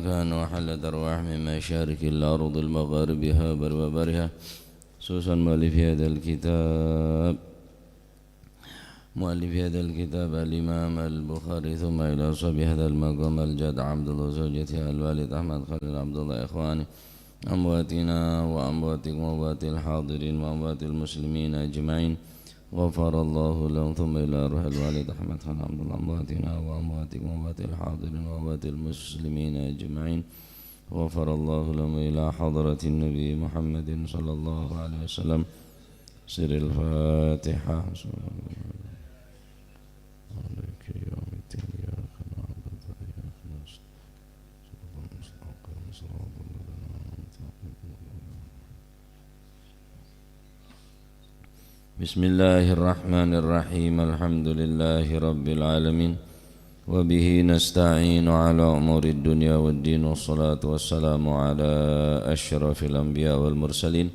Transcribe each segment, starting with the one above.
مكان وحلت أرواح من مشارق الأرض المغاربها وبرها خصوصا مؤلف هذا الكتاب الإمام البخاري ثم إلى أصحاب هذا المقام الجاد عبد الله زوجته الوالد أحمد خليل عبد الله إخواني أمواتنا وأمواتكم وأموات الحاضرين وأموات المسلمين أجمعين غفر الله لهم ثم إلى روح الوالد أحمد خليل عبد الله أمواتنا وأمواتكم وأموات الحاضرين وأموات المسلمين أجمعين غفر الله لهم إلى حضرة النبي محمد صلى الله عليه وسلم سر الفاتحة بسم الله الرحمن الرحيم الحمد لله رب العالمين وبه نستعين على أمور الدنيا والدين والصلاة والسلام على أشرف الأنبياء والمرسلين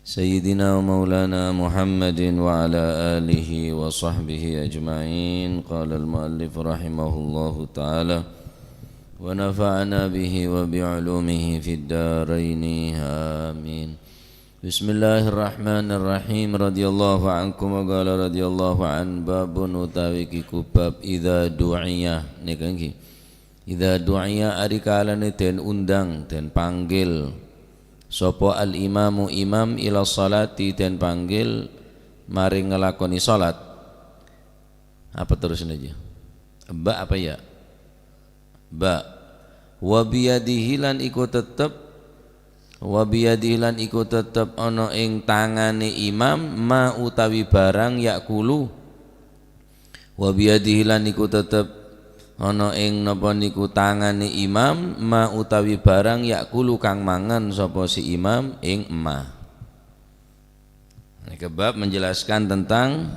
سيدنا ومولانا محمد وعلى آله وصحبه أجمعين قال المؤلف رحمه الله تعالى ونفعنا به وبعلومه في الدارين آمين بسم الله الرحمن الرحيم رضي الله عنكم وقال رضي الله عن باب utawi kubab idza du'iya niki idza du'iya ari kalane den undang den panggil sapa al imamu imam ila salati den panggil mari ngelakoni salat apa terusin aja ba apa ya ba wa biyadihi lan iku tetep wa biyadilan iku tetep ana ing tangane imam ma utawi barang yakulu wa biyadilan iku tetep ana ing napa niku tangane imam ma utawi barang yakulu kang mangan sapa si imam ing emah. Ini bab menjelaskan tentang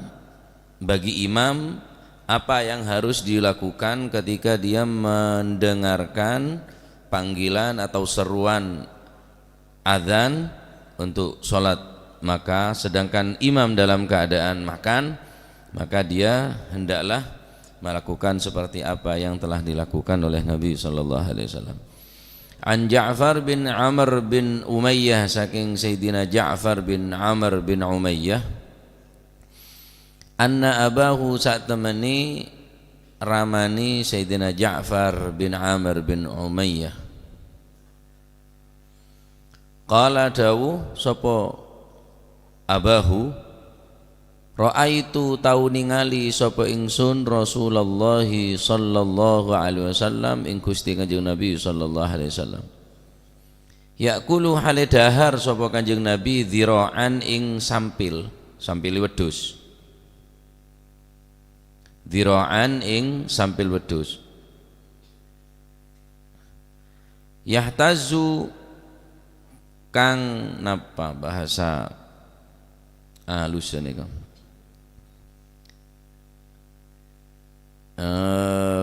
bagi imam apa yang harus dilakukan ketika dia mendengarkan panggilan atau seruan adzan untuk sholat, maka sedangkan imam dalam keadaan makan, maka dia hendaklah melakukan seperti apa yang telah dilakukan oleh Nabi sallallahu alaihi wasallam. An Ja'far bin Amr bin Umayyah, saking Sayyidina Ja'far bin Amr bin Umayyah, anna abahu saat temani ramani Sayyidina Ja'far bin Amr bin Umayyah qala dawu sapa abahu ra'aitu tau ningali sapa ingsun Rasulullah sallallahu alaihi wasallam ing Gusti Kanjeng Nabi sallallahu alaihi wasallam yakulu hale dahar sapa Kanjeng Nabi dzira'an ing sampil wedhus dzira'an ing sampil wedhus yahtazu kang napa bahasa halus niku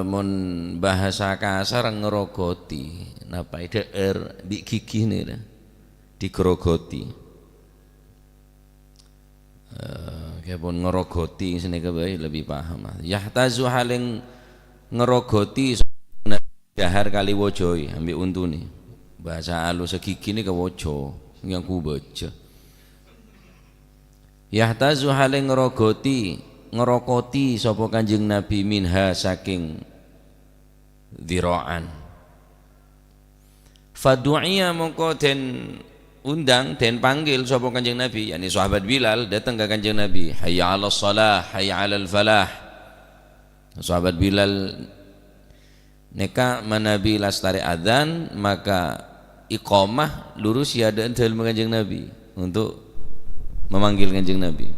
mon bahasa kasar ngerogoti napa der di gigi nih digrogoti kayak pun ngerogoti sini kebaik lebih paham yahtazu haling ngerogoti dahar kali wojoi ambil untuni bahasa halus segigi ini kewojo yang ku baca yahtazu haling ngerokoti sapa Kanjeng Nabi minha saking dzira'an fadu'iya mongko den undang den panggil sapa Kanjeng Nabi yakni sahabat Bilal datang ke Kanjeng Nabi hayya 'alas shalah hayya 'alal falah sahabat Bilal neka manabi lastari adzan maka iqamah lurus ya dan dalam Kanjeng Nabi untuk memanggil Kanjeng Nabi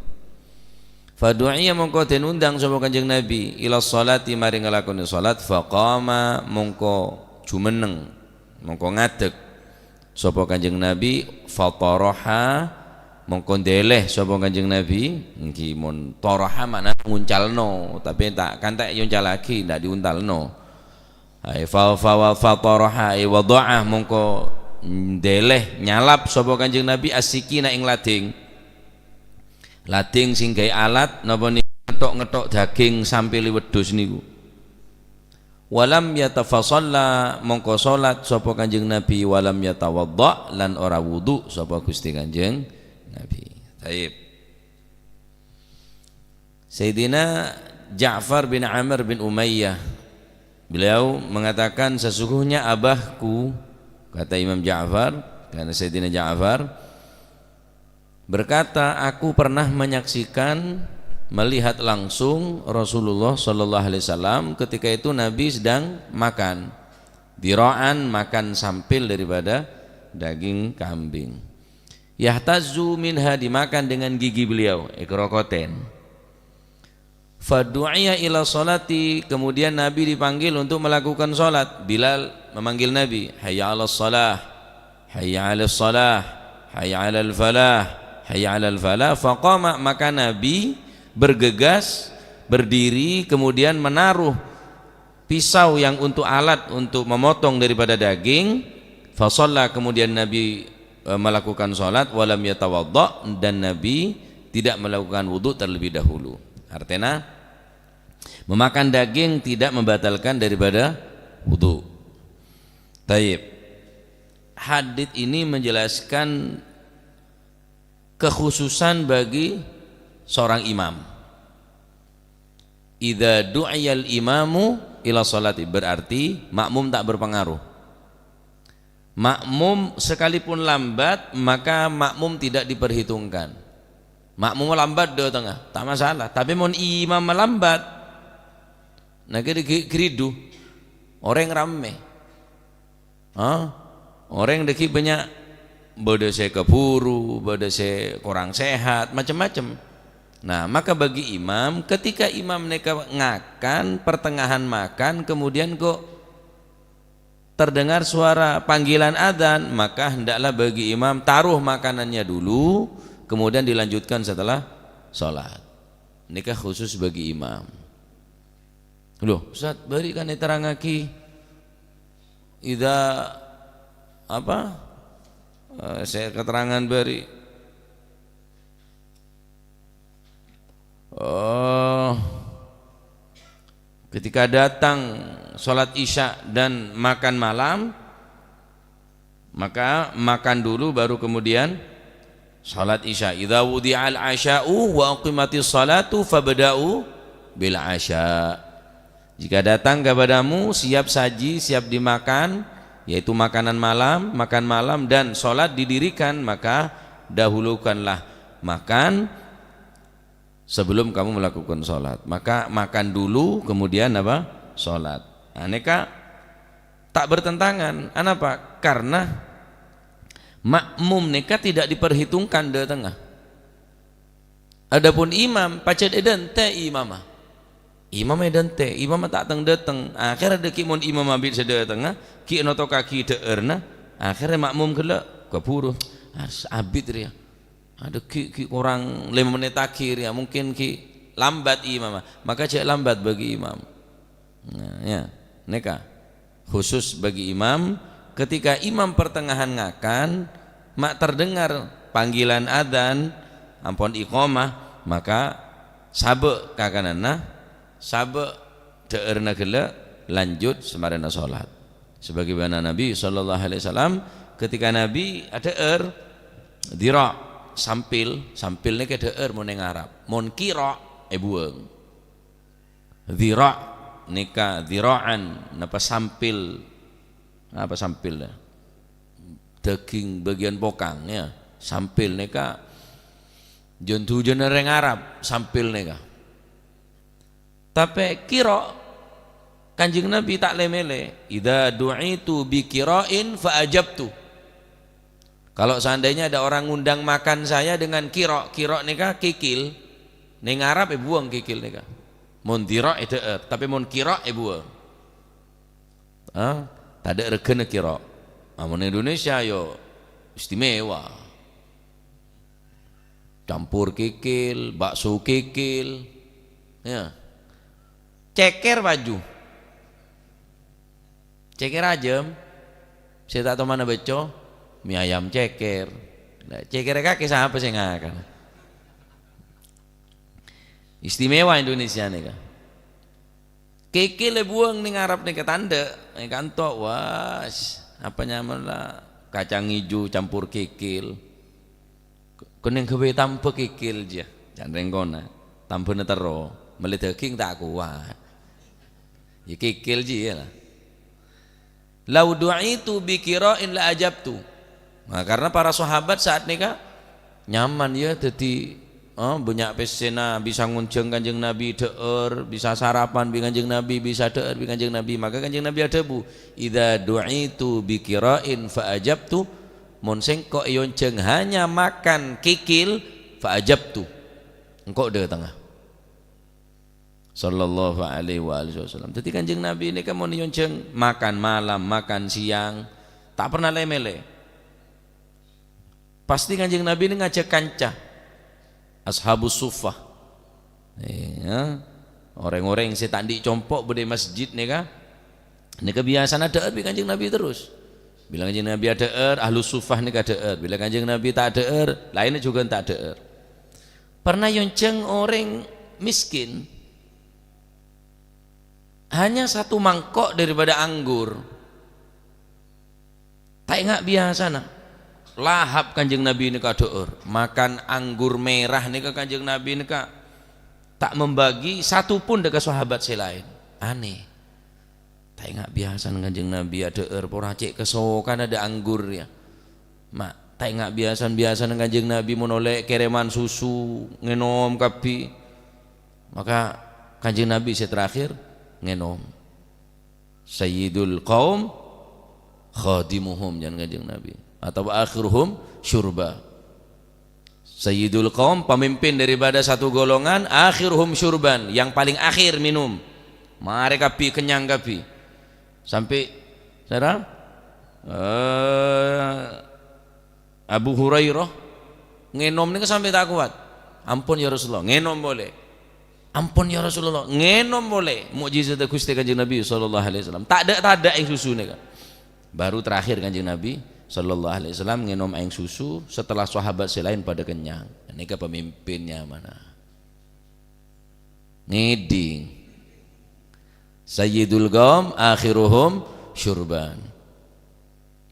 fadu'iya mongko den undang sapa Kanjeng Nabi ila sholati mari nglakoni salat faqama mongko jumeneng mongko ngadeg sapa Kanjeng Nabi fataraha mongko ndeleh sapa Kanjeng Nabi niki mun taraha makna nguncalno tapi tak yuncal lagi ndak diuntalno ai fa fataraha ai wada'ah mongko ndeleh nyalap sapa Kanjeng Nabi asikina ing lading sing gawe alat napa niku ngetok-ngetok daging sampili wedhus niku Walam yatafasalla mongko salat sapa Kanjeng Nabi, walam yatawadda lan ora wudu sapa Gusti Kanjeng Nabi. Taib. Sayyidina Ja'far bin Amr bin Umayyah, beliau mengatakan sesungguhnya abahku, kata Imam Ja'far, karena Sayyidina Ja'far berkata, aku pernah menyaksikan, melihat langsung Rasulullah sallallahu alaihi wasallam ketika itu Nabi sedang makan dira'an, makan sampil daripada daging kambing. Yahtazu minha, dimakan dengan gigi beliau, ikrokoten. Fadu'iya ila salati, kemudian Nabi dipanggil untuk melakukan salat. Bilal memanggil Nabi, hayya 'alas salah, hayya 'alas salah, hayya 'alal falah, hayya 'alal falah. Faqama, maka Nabi bergegas, berdiri, kemudian menaruh pisau yang untuk alat untuk memotong daripada daging. Fasalla, kemudian Nabi melakukan salat. Walam yatawadda, dan Nabi tidak melakukan wudu terlebih dahulu. Artinya memakan daging tidak membatalkan daripada wudu. Taib. Hadits ini menjelaskan kekhususan bagi seorang imam. Idza du'iyal imamu ila salati, berarti makmum tak berpengaruh. Makmum sekalipun lambat, maka makmum tidak diperhitungkan. Makmum lambat di tengah tak masalah, tapi mon imam melambat, nah keridu orang rame, orang deki banyak, bade se keburu, bade se kurang sehat, macam-macam. Nah, maka bagi imam, ketika imam mereka ngakan, pertengahan makan, kemudian kok terdengar suara panggilan adzan, maka hendaklah bagi imam taruh makanannya dulu, kemudian dilanjutkan setelah sholat. Nikah khusus bagi imam. Loh, Ustaz, berikan terangaki ida apa? Saya keterangan beri. Ketika datang sholat isya dan makan malam, maka makan dulu baru kemudian sholat isya. Idza wudi'al asya'u wa uqimatis salatu fabda'u bil asya. Jika datang kepadamu siap saji, siap dimakan, yaitu makanan malam, makan malam, dan sholat didirikan, maka dahulukanlah makan sebelum kamu melakukan sholat. Maka makan dulu kemudian apa? Sholat. Nah, neka tak bertentangan. Kenapa? Karena makmum neka tidak diperhitungkan di tengah. Adapun imam pacet eden te imamah. Imam eden te, imam tak teng dateng. Akhirnya deki mon imam abid sedaya tengah, ki noto kaki deerna, akhirnya makmum gelak keburu. Abid dia. Ada ki kurang 5 menit akhir ya, mungkin ki lambat imam, maka cek lambat bagi imam. Nah, ya, neka khusus bagi imam, ketika imam pertengahan ngakan, mak terdengar panggilan adzan, ampun iqamah, maka sabe kakanana, sabe deurna gela lanjut semarana salat. Sebagaimana Nabi sallallahu alaihi wasallam ketika Nabi ada dira sampilnya ke deer mun ning Arab, mun kira bueng. Dhira nika dhiraan napa sampil, apa sampil daging bagian pokang ya, sampil nika jontu jener ning Arab sampil nika. Tapi kira Kanjeng Nabi tak lemele, idza du'itu bi qira'in fa ajabtu. Kalau seandainya ada orang ngundang makan saya dengan kira nika kikil, ning Arab buang kikil nika. Mun dira tapi mun kira buang. Tak ada regane kira. Mun Indonesia yo istimewa. Campur kikil, bakso kikil. Ya. Ceker baju. Ceker ajem. Saya tak tahu mana beco. Mie ayam ceker. Nah, ceker kaki siapa sih ngakan? Istimewa Indonesia nih kan. Kikil buang ning ngarep ning ketanda, ning kantok was apa nyamela kacang hijau campur kikil. Kuning gawe tanpa kikil aja. Jangan rengkona. Tanpa netero, meli daging tak kuat. Ya kikil aja lah. Lau du'itu bi qira'in la ajabtu. Nah, karena para sahabat saat nikah nyaman ya dadi banyak pesena bisa ngunceng Kanjeng Nabi deur, bisa sarapan bi Kanjeng Nabi, bisa deur bi Kanjeng Nabi. Maka Kanjeng Nabi ada bu, idza du'itu bi qira'in fa ajabtu, mun sengko yonceng hanya makan kikil fa ajabtu. Engkau de tengah. Sallallahu alaihi wasallam. Jadi Kanjeng Nabi ini kan mun yonceng makan malam, makan siang, tak pernah lemele. Pasti Kanjeng Nabi ini ngajak kancah ashabus suffah, ya, orang-orang yang setan dicompok bede masjid nih kah? Ini kebiasaan ada bi Kanjeng Nabi terus. Bila Kanjeng Nabi ada ahlus suffah nih ada bila Kanjeng Nabi tak ada lainnya juga tak ada. Pernah yonceng orang miskin hanya satu mangkok daripada anggur, tak ingat biasa nah. Lahap Kanjeng Nabi ini kadoor makan anggur merah nih Kanjeng Nabi ini tak membagi satu pun dekat sahabat selain. Aneh, tak ingat biasa Kanjeng Nabi ada pora cek kesokan ada anggur ya mak tak ingat biasa Kanjeng Nabi menolak kereman susu ngenom kapi, maka Kanjeng Nabi terakhir ngenom sayyidul qaum khadimuhum jangan Kanjeng Nabi atau akhiruhum syurba. Sayyidul qaum pemimpin daripada satu golongan, akhiruhum syurban yang paling akhir minum. Mari kapi kenyang kapi. Sampai saudara Abu Hurairah ngenom ini sampai tak kuat. Ampun ya Rasulullah, ngenom boleh. Ampun ya Rasulullah, ngenom boleh. Mukjizat Gusti Kanjeng Nabi sallallahu alaihi wasallam. Tak ada yang susu nih kan. Baru terakhir Kanjeng Nabi sallallahu alaihi wasallam ngenom air susu setelah sahabat selain pada kenyang. Ini ke pemimpinnya mana? Ngiding. Sayyidul qaum akhiruhum syurban.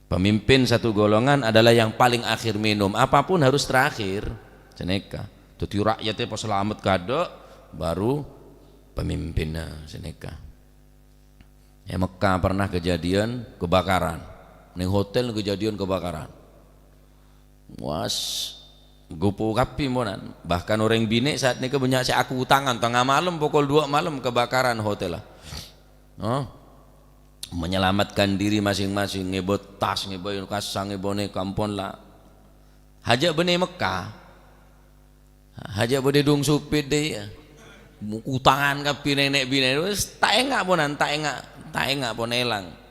Pemimpin satu golongan adalah yang paling akhir minum. Apapun harus terakhir. Seneka. Jadi rakyatnya pas selamat kado baru pemimpinnya seneka. Ya Mekah pernah kejadian kebakaran. Ning hotel kejadian kebakaran. Was gopo kapi monan. Bahkan orang bini saat ini banyak si aku tangan tengah malam pukul 2 malam kebakaran hotel lah. Menyelamatkan diri masing-masing ngebot tas ngeboy kasang ngebone kampon lah. Hajak bene Mekah. Hajak bene dung supit deh. Utangan kapi nenek bini wis tak engak ponan tak engak pon elang.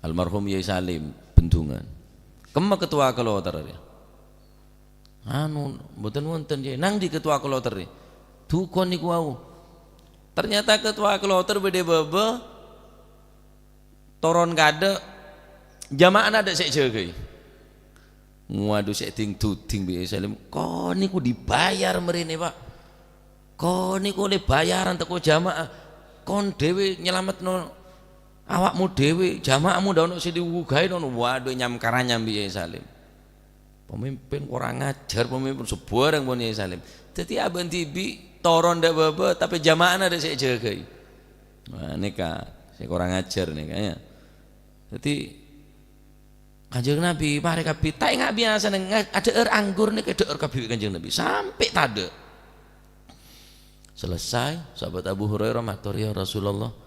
Almarhum Yai Salim Bendungan kema ketua kloter ya mboten wonten ya nang di ketua kloter ya dukon niku wau ternyata ketua kloter bede bebe toron kade jamaah ada sik jaga waduh sik ting tuding Yai Salim kon niku dibayar mrene Pak kon niku le bayaran teko jamaah kon dhewe nyelametno awakmu dewi jamaahmu ndak ono sing diugahi ono waduh nyamkaranya Yai Salim pemimpin kurang ngajar pemimpin sebarang pun Yai Salim dadi abang tibi toron ndak bebe tapi jamaah ada sik jagai nah nika sing kurang ngajar nih kayaknya dadi Kanjeng Nabi mari kapi tak ingat biasa ada anggur nih ada kapi Kanjeng Nabi sampai tade selesai sahabat Abu Hurairah matur ya Rasulullah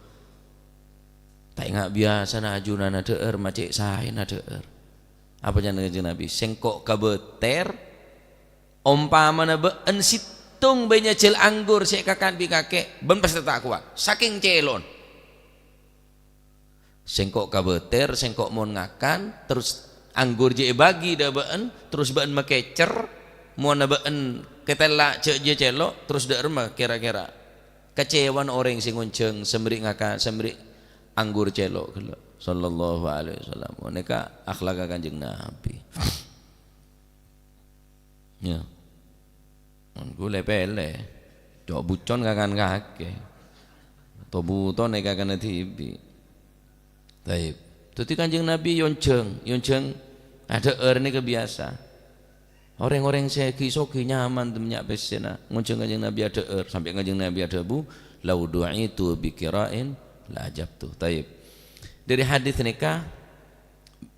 tak ingat biasa na ajunan ada macik sahin ada apa jangan Kanjeng Nabi sengkok kabeter umpamana been situng banyak cel anggur sik kakan bi kakek ben pasti tak kuat saking celon sengkok kabeter sengkok mon ngakan terus anggur je bagi dah been terus been makecer mon been ketela cek je celok terus dak remah kira-kira kecewan orang sing ngunceng semrik ngakan semrik anggur celok sallallahu alaihi wasallam nika akhlak Kanjeng Nabi ya gule pele dok bucon kakan kake tobuto neka kana tibi. Taib. Tuti Kanjeng Nabi yonceng ada ini kebiasa. Orang-orang saya kisoki nyaman temnya besena. Ngonceng Kanjeng Nabi ada sampai Kanjeng Nabi ada bu lau du'itu bikirain la ajabtu. Taib. Dari hadis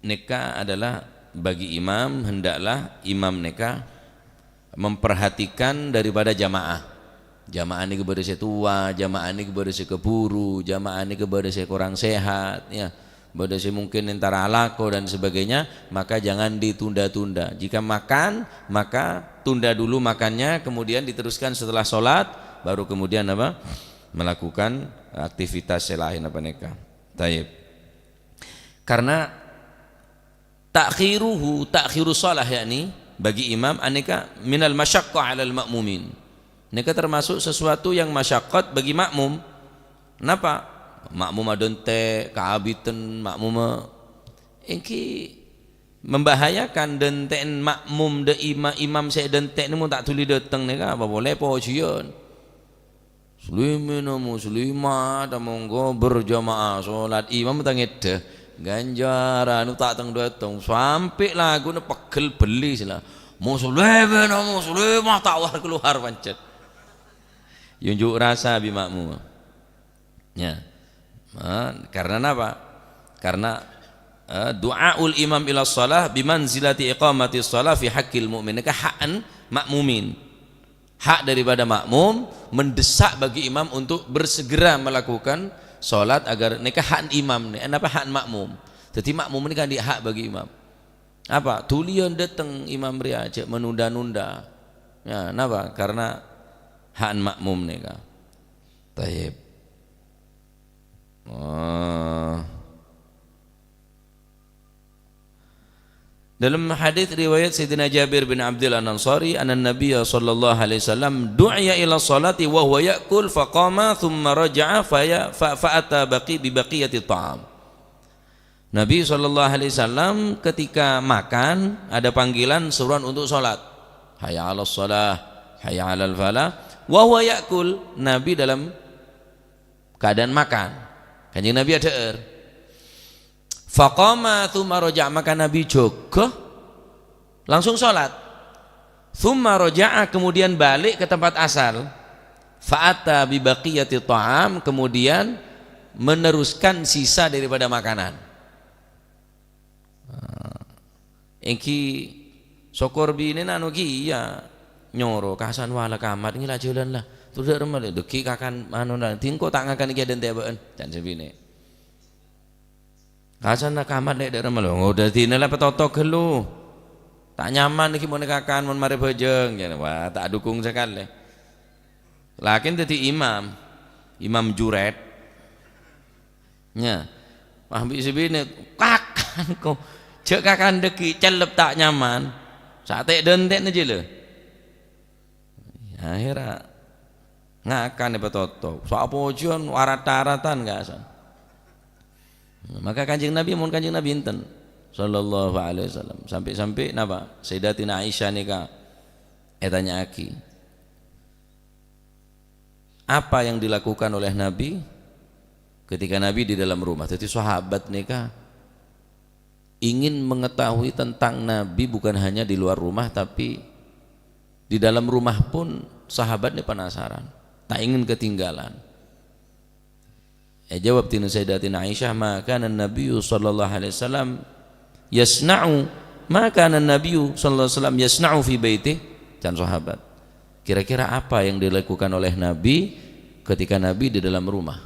nikah adalah bagi imam, hendaklah imam nikah memperhatikan daripada jamaah. Jamaah ini kepada saya tua, jamaah ini kepada saya keburu, jamaah ini kepada saya kurang sehat, ya. Kepada saya mungkin antara alako dan sebagainya, maka jangan ditunda-tunda. Jika makan, maka tunda dulu makannya, kemudian diteruskan setelah sholat, baru kemudian apa? Melakukan aktivitas selain apa nikah. Taib. Karena takhiru shalah yakni bagi imam aneka minal masyaqqah 'alal ma'mumin. Neka termasuk sesuatu yang masyaqqat bagi makmum. Kenapa? Makmum adonte kaabiten makmum engki membahayakan denten makmum de imam saya dente ni mun tak tuli datang neka apa boleh pojian. Muslimin muslimah ta monggo berjamaah salat imam tangede ganjaran tak teng datang sampai lagu ne pegel beli sila muslimin muslimah tak war keluar pancet yunjuk rasa bi makmum ya. Karena apa? Karena du'aul imam ila shalah bimanzilati iqamati shalah fi haqqil mu'min. Hakan makmumin. Hak daripada makmum mendesak bagi imam untuk bersegera melakukan salat agar nikah hak imam ni. Apa hak makmum? Jadi makmum ni kan dia hak bagi imam. Apa? Tulian datang imam ria cek menunda-nunda. Ya, kenapa? Karena hak makmum ni kan. Taib. Dalam hadis riwayat Sayyidina Jabir bin Abdullah Al-Ansari anna Nabiy sallallahu alaihi wasallam du'iya ila salati wa huwa ya'kul faqama thumma raja'a fa'ata bi baqiyati ta'am. Nabi sallallahu alaihi wasallam ketika makan ada panggilan seruan untuk salat. Hayya 'alas shalah, hayya 'alal falah. Wa huwa ya'kul, Nabi dalam keadaan makan. Kanjeng Nabi ada faqama thumma raja'a, maka Nabi juga langsung sholat. Thumma raja'a, kemudian balik ke tempat asal. Fa'ata bi baqiyati ta'am, kemudian meneruskan sisa daripada makanan. Engki sokor bini nanu ki ya nyoro kasan wala kamat ngilah jalan lah. Tudak remal deki kakan anu nanti engko tak ngakan iki den tebaan jan sebine. Kasan nak kamat nek dak remal udah dinela petoto gelu. Tak nyaman iki mun kakan mun mari bojeng ya wah tak dukung sekali. Lakin dadi imam juret. Nya. Wah mbik sebine kakan kok cek kakan deki celep tak nyaman. Sate dentek aja lho. Akhirnya ngakan petoto soal pojian warat-waratan gak asal. Maka Kanjeng Nabi mun Kanjeng Nabi enten sallallahu alaihi wasallam sampai napa Sayyidatina Aisyah nika tanya aki apa yang dilakukan oleh Nabi ketika Nabi di dalam rumah. Jadi sahabat nika ingin mengetahui tentang Nabi bukan hanya di luar rumah tapi di dalam rumah pun sahabat ini penasaran. Tak ingin ketinggalan. Jawab tina Sayyidatina Aisyah, maka Nabi sallallahu alaihi wasallam yasna'u, maka Nabi sallallahu alaihi wasallam yasna'u fi baiti. Dan sahabat, kira-kira apa yang dilakukan oleh Nabi ketika Nabi di dalam rumah?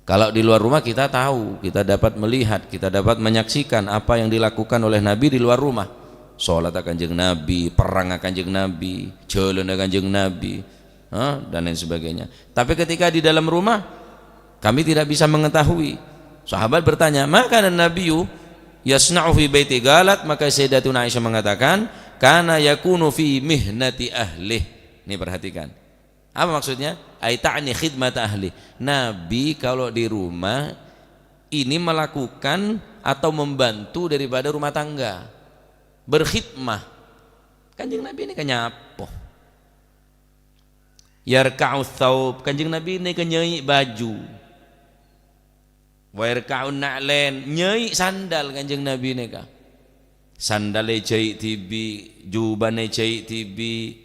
Kalau di luar rumah kita tahu, kita dapat melihat, kita dapat menyaksikan apa yang dilakukan oleh Nabi di luar rumah. Salat Kanjeng Nabi, perang Kanjeng Nabi, jalan Kanjeng Nabi, dan lain sebagainya. Tapi ketika di dalam rumah kami tidak bisa mengetahui. Sahabat bertanya, maka Nabiyu yasna'u fi baiti galat, maka Sayyidatuna Aisyah mengatakan kana yakunu fi mihnati ahli. Ini perhatikan. Apa maksudnya? Aita'ni khidmat ahli. Nabi kalau di rumah ini melakukan atau membantu daripada rumah tangga. Berkhidmah. Kanjeng Nabi ini kan nyapoh. Yarka'u thawb, Kanjeng Nabi ini kenyai baju. wa yarka'un na'len nyai sandal Kanjeng Nabi neka sandale jahit tibi jubane jahit tibi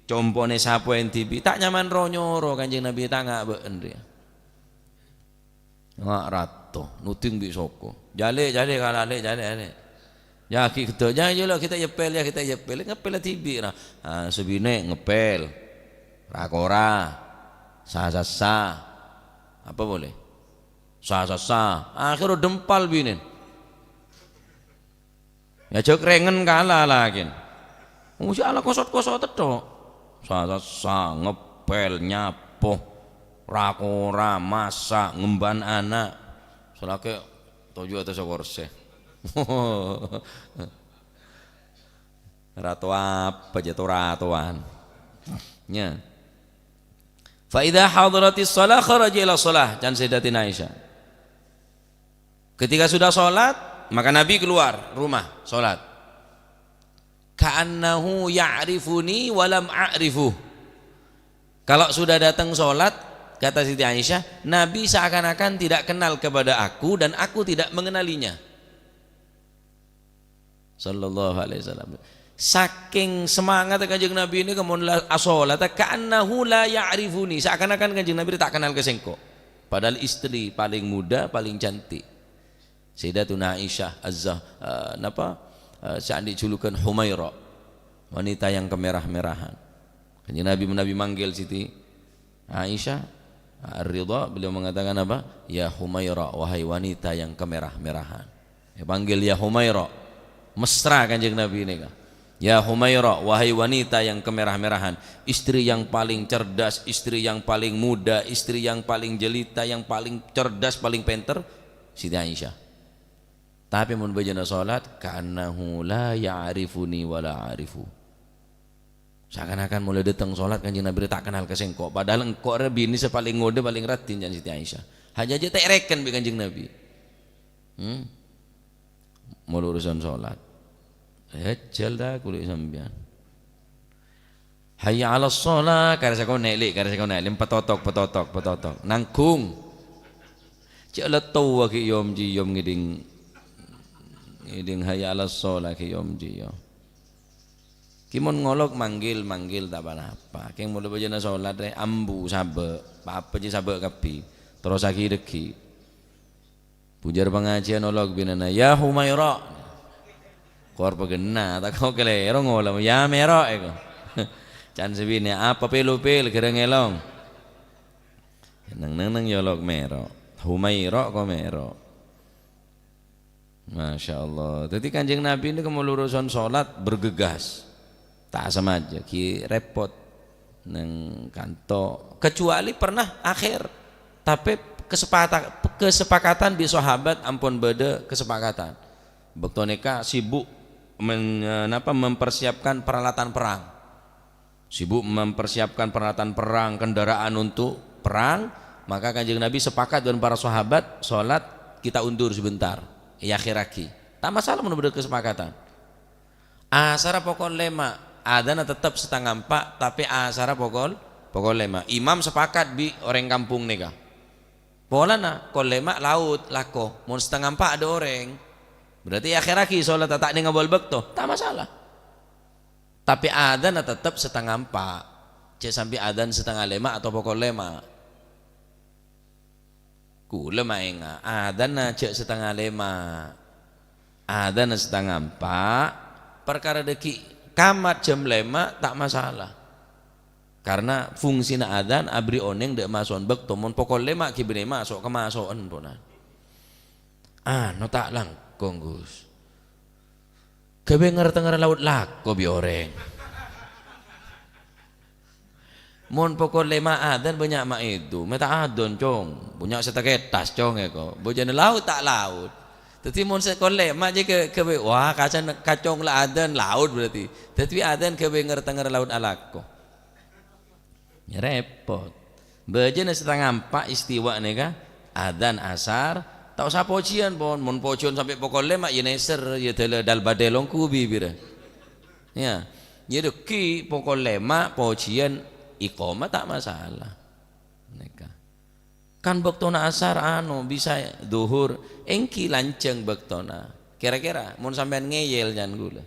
compone sapo en tibi tak nyaman ronyoro Kanjeng Nabi tak ngabeken dia ngak rato nuting bi soko jale kalale jale ya kita jangan kita yepel ya kita yepel ngepel tibi nah sebine ngepel rakora sasa apa boleh sasa akhirnya dempal binin ya jok rengen kalah lagi musik ala kosot-kosot tok sasa ngepel nyapo rakora masak ngemban anak selake tojo atau sokorse ratu apa jatuh ratuan nya fa idza hadaratis shalah kharaja ila shalah dan Sayyidatina Aisyah ketika sudah sholat maka Nabi keluar rumah sholat ka'annahu ya'rifuni walam a'rifuh kalau sudah datang sholat kata Siti Aisyah Nabi seakan-akan tidak kenal kepada aku dan aku tidak mengenalinya sallallahu alaihi wasallam saking semangat Kanjeng Nabi ini kemudian as-shalat ka'annahu la ya'rifuni seakan-akan Kanjeng Nabi tak kenal kesengko padahal istri paling muda paling cantik Sayyidatuna Aisyah saat dijulukan Humaira wanita yang kemerah-merahan Kanjeng Nabi manggil Siti Aisyah Ar-Ridha beliau mengatakan apa ya Humaira wahai wanita yang kemerah-merahan ya panggil ya Humaira mesra Kanjeng Nabi ini kan ya Humaira wahai wanita yang kemerah-merahan istri yang paling cerdas istri yang paling muda istri yang paling jelita yang paling cerdas paling pinter Siti Aisyah tapi mun bejana salat ka'annahu la ya'rifuni wa la a'rifu seakan-akan mulai datang salat Kanjeng Nabi tak kenal kesengkok padahal engkau bini sepaling ngode paling ratin jan Siti Aisyah hanya aja tak reken be Kanjeng Nabi mau urusan sholat ejel dah kulit sambian hayya ala sholat karena saya kau naik petotok nangkung cik letu ki yom ji yom ngiding hayya ala sholat ki yom ji yom kimon ngolok manggil tak apa keng mulai bajana sholat ambu sabe apa je sabe kapi terus aki deki pujar pengajian olog binana ya Humaira kor pegena tak kau kelero ngolam ya mero eko can sebine apa pelu gereng elong nang yolog mero Humaira ko mero Masya Allah jadi Kanjeng Nabi ini kemelurusan sholat bergegas tak sama aja ki repot nang kanto kecuali pernah akhir tapi kesepakatan di sahabat ampun beda kesepakatan bektoneka sibuk mempersiapkan peralatan perang kendaraan untuk perang maka Kanjeng Nabi sepakat dengan para sahabat sholat kita undur sebentar ya akhiraki tak masalah menurut kesepakatan asara pokok lema adana tetap 3:30 tapi asara pokok lema imam sepakat bi orang kampung neka pola na kolema laut lako mun 3:30 ada orang berarti akhir lagi sholat tak nih ngabol bekto tak masalah tapi adzan tetap 3:30 cek sampai adzan 4:30 atau pokok lema kula mainga adzan na cek 4:30 adzan 3:30 perkara deki kamat jam 5 tak masalah karena fungsina adzan abri oneng dek mason bek tomon pokok lema kibene masuk kemasukan ponan no tak langkong Gus kebe ngerti laut lako bi oreng mon pokok lema adzan banyak mak itu meta adon cong punya seteketas cong eko bojane laut tak laut tapi mon sekol lema je kebe wah kacong la adzan laut berarti tapi adzan kebe ngerti laut alako ya repot bejana 3:30 istiwa neka adzan asar tak usah pocian pon mon pocian sampai pokok lema ya neser ya dal badelong kubi bira ya deki pokok lema pocian iqamah tak masalah neka Kan bektona asar bisa duhur engki lanceng bektona. Kira-kira mun sampean ngeyel jan gula.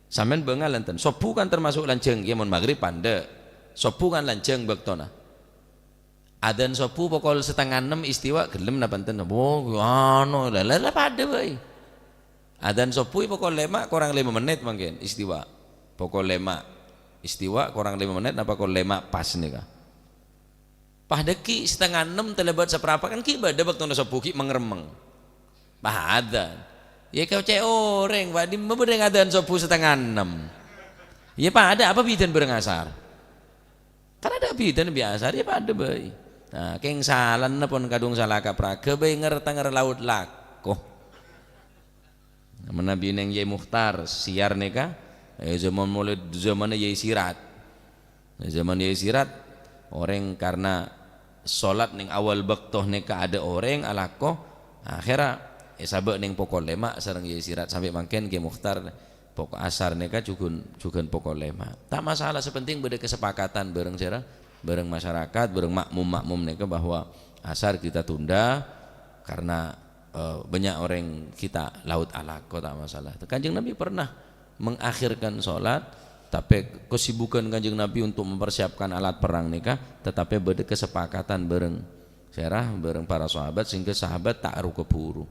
Sampean bengal enten. Sopu kan termasuk lanceng ya mun maghrib pande. Sopu kan lanceng bektona. Adan sopu pokol 5:30 istiwa gelem napa enten. Oh lah pada bae. Adan sopu pokol 5 kurang 5 menit mungkin istiwa. Pokol 5 istiwa kurang 5 menit apa pokol 5 pas nika. Pahdeki 5:30 telebat seberapa kan ki bade bektona sopu ki mengremeng. Adan. Ya kau cek orang, Pak, di membedeng adan sopu 5:30. Ya Pak ada apa bidan berengasar? Kan ada bidan biasa, ya Pak ada bayi. Nah, keng salan pun kadung salah kaprake bayi ngertanger laut lakoh. Nabi neng Yai Mukhtar siar neka, zaman mulai zaman Yai Sirat. Zaman Yai Sirat orang karena sholat neng awal bektoh neka ada orang alakoh, akhirnya sabek ning pokok lemak sareng Yai Sirat sampai mangken Ki Mukhtar pokok asar neka jugun pokok lemak. Tak masalah, sepenting beda kesepakatan bareng bareng masyarakat, bareng makmum neka bahwa asar kita tunda karena banyak orang kita laut alaqo, tak masalah. Kanjeng Nabi pernah mengakhirkan sholat tapi kesibukan Kanjeng Nabi untuk mempersiapkan alat perang neka tetapi beda kesepakatan bareng bareng para sahabat sehingga sahabat tak aru keburu.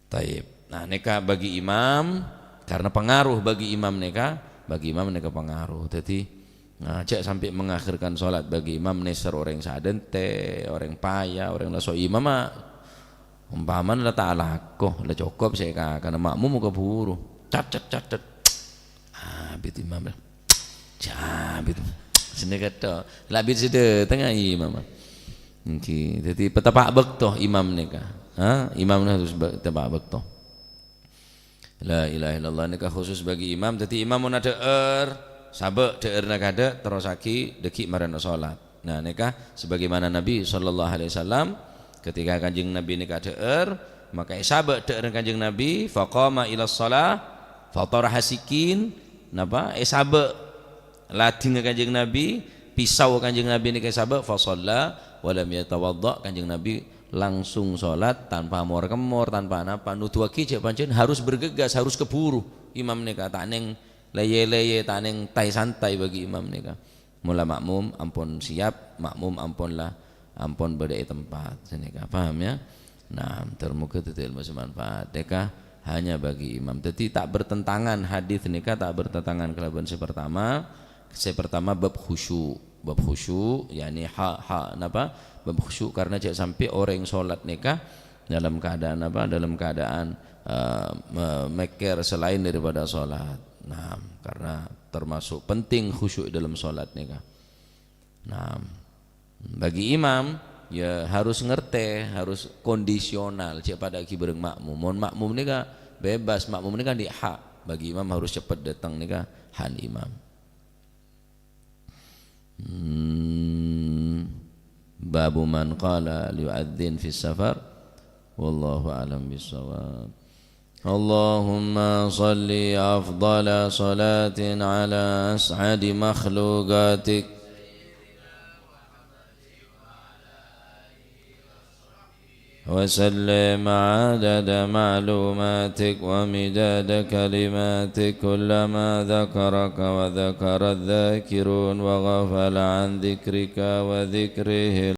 Taib. Nah neka bagi imam karena pengaruh bagi imam neka pengaruh. Jadi cek sampai mengakhirkan sholat bagi imam neser orang sadente, orang payah, orang laso imam umpaman lah tak kok lah cukup saya karena makmum muka buru cat bit imam lah bit sini kata labit sudah tengah imam. Okay. Jadi petapa bektoh imam neka. Imam harus tebak bektoh. La ilaha illallah nikah khusus bagi imam. Jadi imam mun ada sabek deer nakada terus aki deki marana salat. Nah nikah sebagaimana Nabi sallallahu alaihi wasallam ketika Kanjeng Nabi nikah deer maka sabek deer Kanjeng Nabi faqama ila shalah fatara hasikin napa sabek lading Kanjeng Nabi pisau Kanjeng Nabi nikah sabek fa shalla wa lam yatawadda. Kanjeng Nabi langsung sholat tanpa mor-kemor, tanpa apa nutu aki pancen harus bergegas, harus keburu imam neka tak neng leye-leye, tak neng tai santai bagi imam neka. Mula makmum ampun siap, makmum ampun berdaya tempat neka, paham ya? Nah termuka ilmu semanfaat neka hanya bagi imam. Jadi tak bertentangan hadis neka, tak bertentangan kelaban pertama bab khusyuk yakni napa bab khusyuk karena jangan sampai orang sholat nikah dalam keadaan meker selain daripada sholat. Nah karena termasuk penting khusyuk dalam sholat nikah. Nah bagi imam ya harus ngerti, harus kondisional cek pada ki bareng makmum. Mohon makmum nikah bebas, makmum nikah di hak, bagi imam harus cepat datang nikah han imam. Babu man qala liu'adzin fi safar wallahu a'lam bissawab. Allahumma salli afdala salatin ala as'adi makhluqatik وسلم عدد معلوماتك ومداد كلماتك كلما ذكرك وذكر الذاكرون وغفل عن ذكرك وذكره